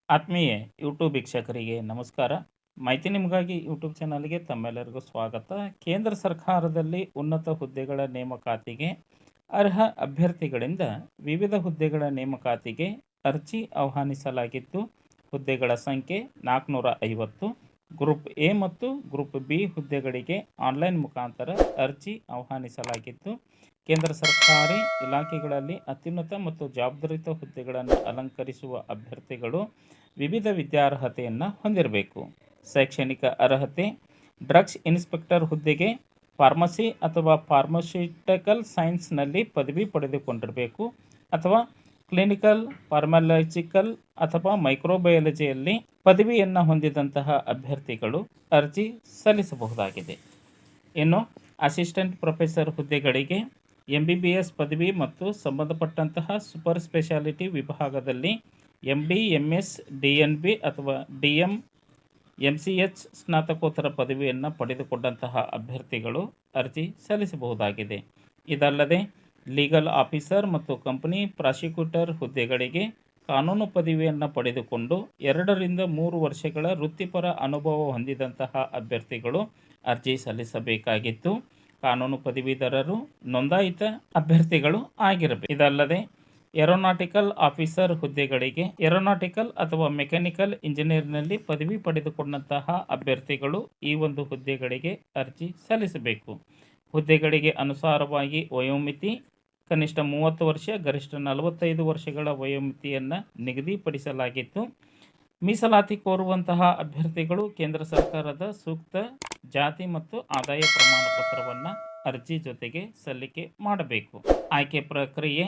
ಆತ್ಮೀಯ ಯೂಟ್ಯೂಬ್ ವೀಕ್ಷಕರಿಗೆ ನಮಸ್ಕಾರ. ಮಾಹಿತಿ ನಿಮಗಾಗಿ ಯೂಟ್ಯೂಬ್ ಚಾನಲ್ಗೆ ತಮ್ಮೆಲ್ಲರಿಗೂ ಸ್ವಾಗತ. ಕೇಂದ್ರ ಸರ್ಕಾರದಲ್ಲಿ ಉನ್ನತ ಹುದ್ದೆಗಳ ನೇಮಕಾತಿಗೆ ಅರ್ಹ ಅಭ್ಯರ್ಥಿಗಳಿಂದ ವಿವಿಧ ಹುದ್ದೆಗಳ ನೇಮಕಾತಿಗೆ ಅರ್ಜಿ ಆಹ್ವಾನಿಸಲಾಗಿದ್ದು, ಹುದ್ದೆಗಳ ಸಂಖ್ಯೆ 450. ಗ್ರೂಪ್ ಎ ಮತ್ತು ಗ್ರೂಪ್ ಬಿ ಹುದ್ದೆಗಳಿಗೆ ಆನ್ಲೈನ್ ಮುಖಾಂತರ ಅರ್ಜಿ ಆಹ್ವಾನಿಸಲಾಗಿದ್ದು, ಕೇಂದ್ರ ಸರ್ಕಾರಿ ಇಲಾಖೆಗಳಲ್ಲಿ ಅತ್ಯುನ್ನತ ಮತ್ತು ಜವಾಬ್ದಾರಿಯುತ ಹುದ್ದೆಗಳನ್ನು ಅಲಂಕರಿಸುವ ಅಭ್ಯರ್ಥಿಗಳು ವಿವಿಧ ವಿದ್ಯಾರ್ಹತೆಯನ್ನು ಹೊಂದಿರಬೇಕು. ಶೈಕ್ಷಣಿಕ ಅರ್ಹತೆ: ಡ್ರಗ್ಸ್ ಇನ್ಸ್ಪೆಕ್ಟರ್ ಹುದ್ದೆಗೆ ಫಾರ್ಮಸಿ ಅಥವಾ ಫಾರ್ಮಾಸ್ಯೂಟಿಕಲ್ ಸೈನ್ಸ್ನಲ್ಲಿ ಪದವಿ ಪಡೆದುಕೊಂಡಿರಬೇಕು ಅಥವಾ ಕ್ಲಿನಿಕಲ್ ಫಾರ್ಮಾಲಜಿಕಲ್ ಅಥವಾ ಮೈಕ್ರೋಬಯಾಲಜಿಯಲ್ಲಿ ಪದವಿಯನ್ನು ಹೊಂದಿದಂತಹ ಅಭ್ಯರ್ಥಿಗಳು ಅರ್ಜಿ ಸಲ್ಲಿಸಬಹುದಾಗಿದೆ. ಇನ್ನು ಅಸಿಸ್ಟೆಂಟ್ ಪ್ರೊಫೆಸರ್ ಹುದ್ದೆಗಳಿಗೆ MBBS ಪದವಿ ಮತ್ತು ಸಂಬಂಧಪಟ್ಟಂತಹ ಸೂಪರ್ ಸ್ಪೆಷಾಲಿಟಿ ವಿಭಾಗದಲ್ಲಿ MD, MS, DNB ಅಥವಾ DM, MCH ಸ್ನಾತಕೋತ್ತರ ಪದವಿಯನ್ನು ಪಡೆದುಕೊಂಡಂತಹ ಅಭ್ಯರ್ಥಿಗಳು ಅರ್ಜಿ ಸಲ್ಲಿಸಬಹುದಾಗಿದೆ. ಇದಲ್ಲದೆ ಲೀಗಲ್ ಆಫೀಸರ್ ಮತ್ತು ಕಂಪನಿ ಪ್ರಾಸಿಕ್ಯೂಟರ್ ಹುದ್ದೆಗಳಿಗೆ ಕಾನೂನು ಪದವಿಯನ್ನು ಪಡೆದುಕೊಂಡು 2 ರಿಂದ 3 ವರ್ಷಗಳ ವೃತ್ತಿಪರ ಅನುಭವ ಹೊಂದಿದಂತಹ ಅಭ್ಯರ್ಥಿಗಳು ಅರ್ಜಿ ಸಲ್ಲಿಸಬೇಕಾಗಿದ್ದು, ಕಾನೂನು ಪದವೀಧರರು ನೋಂದಾಯಿತ ಅಭ್ಯರ್ಥಿಗಳು ಆಗಿರಬೇಕು. ಇದಲ್ಲದೆ ಏರೋನಾಟಿಕಲ್ ಆಫೀಸರ್ ಹುದ್ದೆಗಳಿಗೆ ಏರೋನಾಟಿಕಲ್ ಅಥವಾ ಮೆಕ್ಯಾನಿಕಲ್ ಇಂಜಿನಿಯರ್ನಲ್ಲಿ ಪದವಿ ಪಡೆದುಕೊಂಡಂತಹ ಅಭ್ಯರ್ಥಿಗಳು ಈ ಒಂದು ಹುದ್ದೆಗಳಿಗೆ ಅರ್ಜಿ ಸಲ್ಲಿಸಬೇಕು. ಹುದ್ದೆಗಳಿಗೆ ಅನುಸಾರವಾಗಿ ವಯೋಮಿತಿ ಕನಿಷ್ಠ 30 ವರ್ಷ, ಗರಿಷ್ಠ 45 ವರ್ಷಗಳ ವಯೋಮಿತಿಯನ್ನು ನಿಗದಿಪಡಿಸಲಾಗಿದ್ದು, ಮೀಸಲಾತಿ ಕೋರುವಂತಹ ಅಭ್ಯರ್ಥಿಗಳು ಕೇಂದ್ರ ಸರ್ಕಾರದ ಸೂಕ್ತ ಜಾತಿ ಮತ್ತು ಆದಾಯ ಪ್ರಮಾಣ ಪತ್ರವನ್ನು ಅರ್ಜಿ ಜೊತೆಗೆ ಸಲ್ಲಿಕೆ ಮಾಡಬೇಕು. ಆಯ್ಕೆ ಪ್ರಕ್ರಿಯೆ: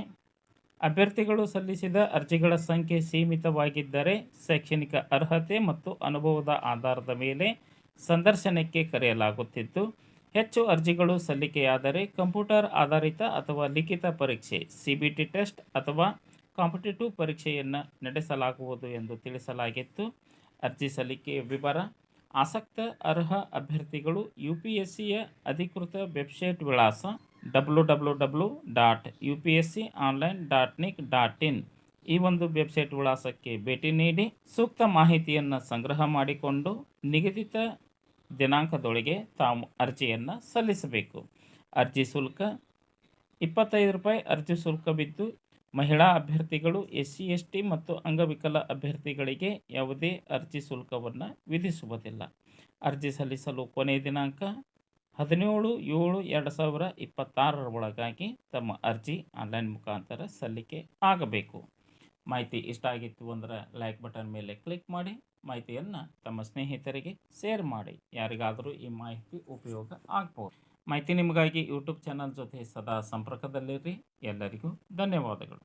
ಅಭ್ಯರ್ಥಿಗಳು ಸಲ್ಲಿಸಿದ ಅರ್ಜಿಗಳ ಸಂಖ್ಯೆ ಸೀಮಿತವಾಗಿದ್ದರೆ ಶೈಕ್ಷಣಿಕ ಅರ್ಹತೆ ಮತ್ತು ಅನುಭವದ ಆಧಾರದ ಮೇಲೆ ಸಂದರ್ಶನಕ್ಕೆ ಕರೆಯಲಾಗುತ್ತಿದ್ದು, ಹೆಚ್ಚು ಅರ್ಜಿಗಳು ಸಲ್ಲಿಕೆಯಾದರೆ ಕಂಪ್ಯೂಟರ್ ಆಧಾರಿತ ಅಥವಾ ಲಿಖಿತ ಪರೀಕ್ಷೆ CBT ಟೆಸ್ಟ್ ಅಥವಾ ಕಾಂಪಿಟೇಟಿವ್ ಪರೀಕ್ಷೆಯನ್ನು ನಡೆಸಲಾಗುವುದು ಎಂದು ತಿಳಿಸಲಾಗಿತ್ತು. ಅರ್ಜಿ ಸಲ್ಲಿಕೆಯ ವಿವರ: ಆಸಕ್ತ ಅರ್ಹ ಅಭ್ಯರ್ಥಿಗಳು UPSCಯ ಅಧಿಕೃತ ವೆಬ್ಸೈಟ್ ವಿಳಾಸ www.upsconline.nic.in ಈ ಒಂದು ವೆಬ್ಸೈಟ್ ವಿಳಾಸಕ್ಕೆ ಭೇಟಿ ನೀಡಿ ಸೂಕ್ತ ಮಾಹಿತಿಯನ್ನು ಸಂಗ್ರಹ ಮಾಡಿಕೊಂಡು ನಿಗದಿತ ದಿನಾಂಕದೊಳಗೆ ತಾವು ಅರ್ಜಿಯನ್ನು ಸಲ್ಲಿಸಬೇಕು. ಅರ್ಜಿ ಶುಲ್ಕ ₹25 ಅರ್ಜಿ ಶುಲ್ಕವಿದ್ದು, ಮಹಿಳಾ ಅಭ್ಯರ್ಥಿಗಳು, SC ST ಮತ್ತು ಅಂಗವಿಕಲ ಅಭ್ಯರ್ಥಿಗಳಿಗೆ ಯಾವುದೇ ಅರ್ಜಿ ಶುಲ್ಕವನ್ನು ವಿಧಿಸುವುದಿಲ್ಲ. ಅರ್ಜಿ ಸಲ್ಲಿಸಲು ಕೊನೆಯ ದಿನಾಂಕ 17/7/2026 ಒಳಗಾಗಿ ತಮ್ಮ ಅರ್ಜಿ ಆನ್ಲೈನ್ ಮುಖಾಂತರ ಸಲ್ಲಿಕೆ ಆಗಬೇಕು. ಮಾಹಿತಿ ಇಷ್ಟ ಆಗಿತ್ತು ಅಂದರೆ ಲೈಕ್ ಬಟನ್ ಮೇಲೆ ಕ್ಲಿಕ್ ಮಾಡಿ, ಮಾಹಿತಿಯನ್ನು ತಮ್ಮ ಸ್ನೇಹಿತರಿಗೆ ಶೇರ್ ಮಾಡಿ. ಯಾರಿಗಾದರೂ ಈ ಮಾಹಿತಿ ಉಪಯೋಗ ಆಗ್ಬೋದು. ಮಾಹಿತಿ ನಿಮಗಾಗಿ ಯೂಟ್ಯೂಬ್ ಚಾನಲ್ ಜೊತೆ ಸದಾ ಸಂಪರ್ಕದಲ್ಲಿರಿ. ಎಲ್ಲರಿಗೂ ಧನ್ಯವಾದಗಳು.